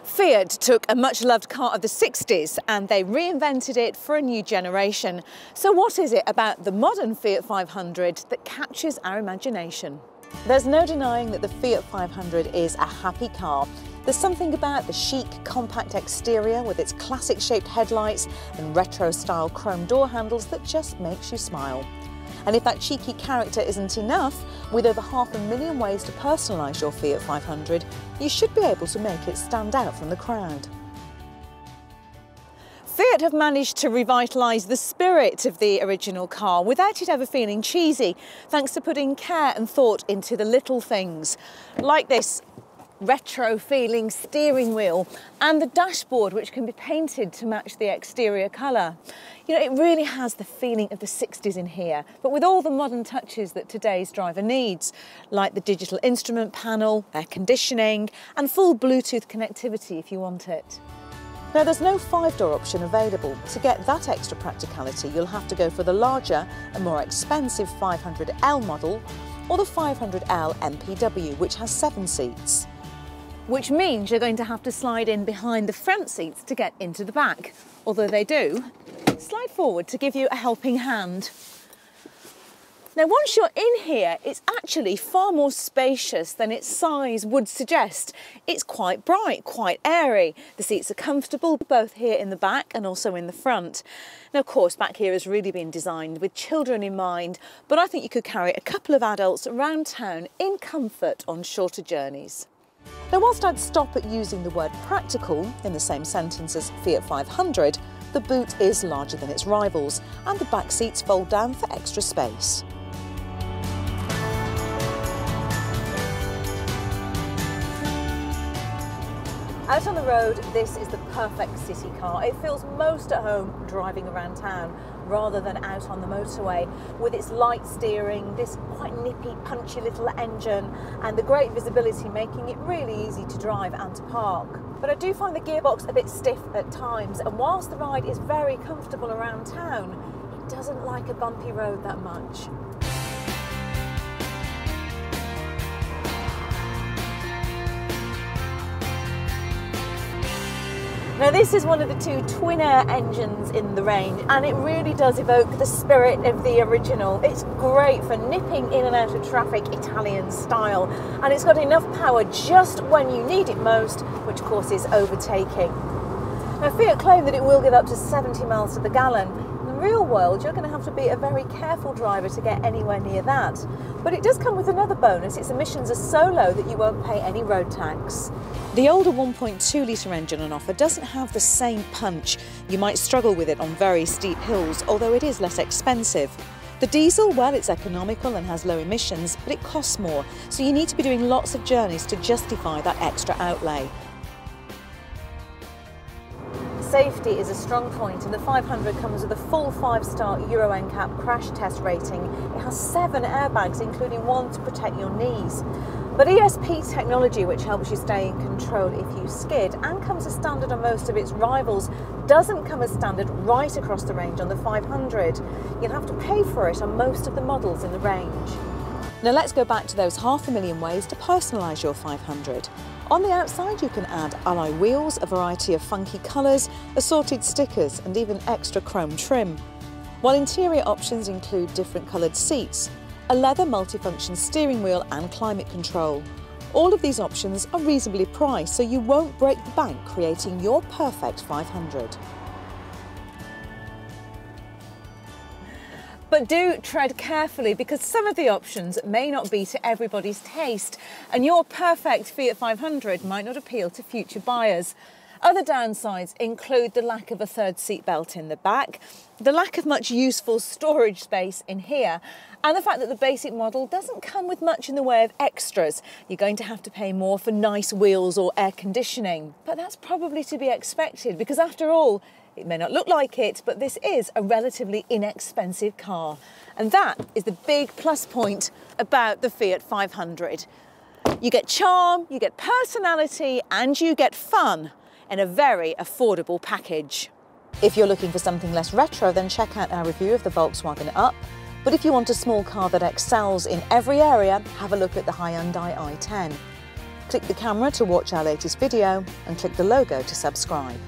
Fiat took a much-loved car of the 60s and they reinvented it for a new generation. So what is it about the modern Fiat 500 that captures our imagination? There's no denying that the Fiat 500 is a happy car. There's something about the chic, compact exterior with its classic-shaped headlights and retro-style chrome door handles that just makes you smile. And if that cheeky character isn't enough, with over 500,000 ways to personalise your Fiat 500, you should be able to make it stand out from the crowd. Fiat have managed to revitalise the spirit of the original car without it ever feeling cheesy, thanks to putting care and thought into the little things, like this retro feeling steering wheel and the dashboard, which can be painted to match the exterior colour. You know, it really has the feeling of the 60s in here, but with all the modern touches that today's driver needs, like the digital instrument panel, air conditioning and full Bluetooth connectivity if you want it. Now, there's no 5-door option available. To get that extra practicality, you'll have to go for the larger and more expensive 500L model or the 500L MPW, which has 7 seats. Which means you're going to have to slide in behind the front seats to get into the back. Although they do slide forward to give you a helping hand. Now, once you're in here, it's actually far more spacious than its size would suggest. It's quite bright, quite airy. The seats are comfortable, both here in the back and also in the front. Now, of course, back here has really been designed with children in mind, but I think you could carry a couple of adults around town in comfort on shorter journeys. Now, whilst I'd stop at using the word practical in the same sentence as Fiat 500, the boot is larger than its rivals and the back seats fold down for extra space. Out on the road, this is the perfect city car. It feels most at home driving around town rather than out on the motorway, with its light steering, this quite nippy, punchy little engine and the great visibility making it really easy to drive and to park. But I do find the gearbox a bit stiff at times, and whilst the ride is very comfortable around town, it doesn't like a bumpy road that much. Now, this is one of the 2 twin-air engines in the range, and it really does evoke the spirit of the original. It's great for nipping in and out of traffic Italian style, and it's got enough power just when you need it most, which of course is overtaking. Now, Fiat claim that it will get up to 70 miles to the gallon. In the real world, you're going to have to be a very careful driver to get anywhere near that. But it does come with another bonus. Its emissions are so low that you won't pay any road tax. The older 1.2 litre engine on offer doesn't have the same punch. You might struggle with it on very steep hills, although it is less expensive. The diesel, well, it's economical and has low emissions, but it costs more, so you need to be doing lots of journeys to justify that extra outlay. Safety is a strong point, and the 500 comes with a full 5-star Euro NCAP crash test rating. It has 7 airbags, including 1 to protect your knees. But ESP technology, which helps you stay in control if you skid and comes as standard on most of its rivals, doesn't come as standard right across the range on the 500. You'll have to pay for it on most of the models in the range. Now, let's go back to those 500,000 ways to personalise your 500. On the outside, you can add alloy wheels, a variety of funky colours, assorted stickers and even extra chrome trim. While interior options include different coloured seats, a leather multifunction steering wheel and climate control. All of these options are reasonably priced, so you won't break the bank creating your perfect 500. But do tread carefully, because some of the options may not be to everybody's taste, and your perfect Fiat 500 might not appeal to future buyers. Other downsides include the lack of a 3rd seat belt in the back, the lack of much useful storage space in here, and the fact that the basic model doesn't come with much in the way of extras. You're going to have to pay more for nice wheels or air conditioning. But that's probably to be expected, because after all, it may not look like it, but this is a relatively inexpensive car. And that is the big plus point about the Fiat 500. You get charm, you get personality, and you get fun in a very affordable package. If you're looking for something less retro, then check out our review of the Volkswagen Up. But if you want a small car that excels in every area, have a look at the Hyundai i10. Click the camera to watch our latest video and click the logo to subscribe.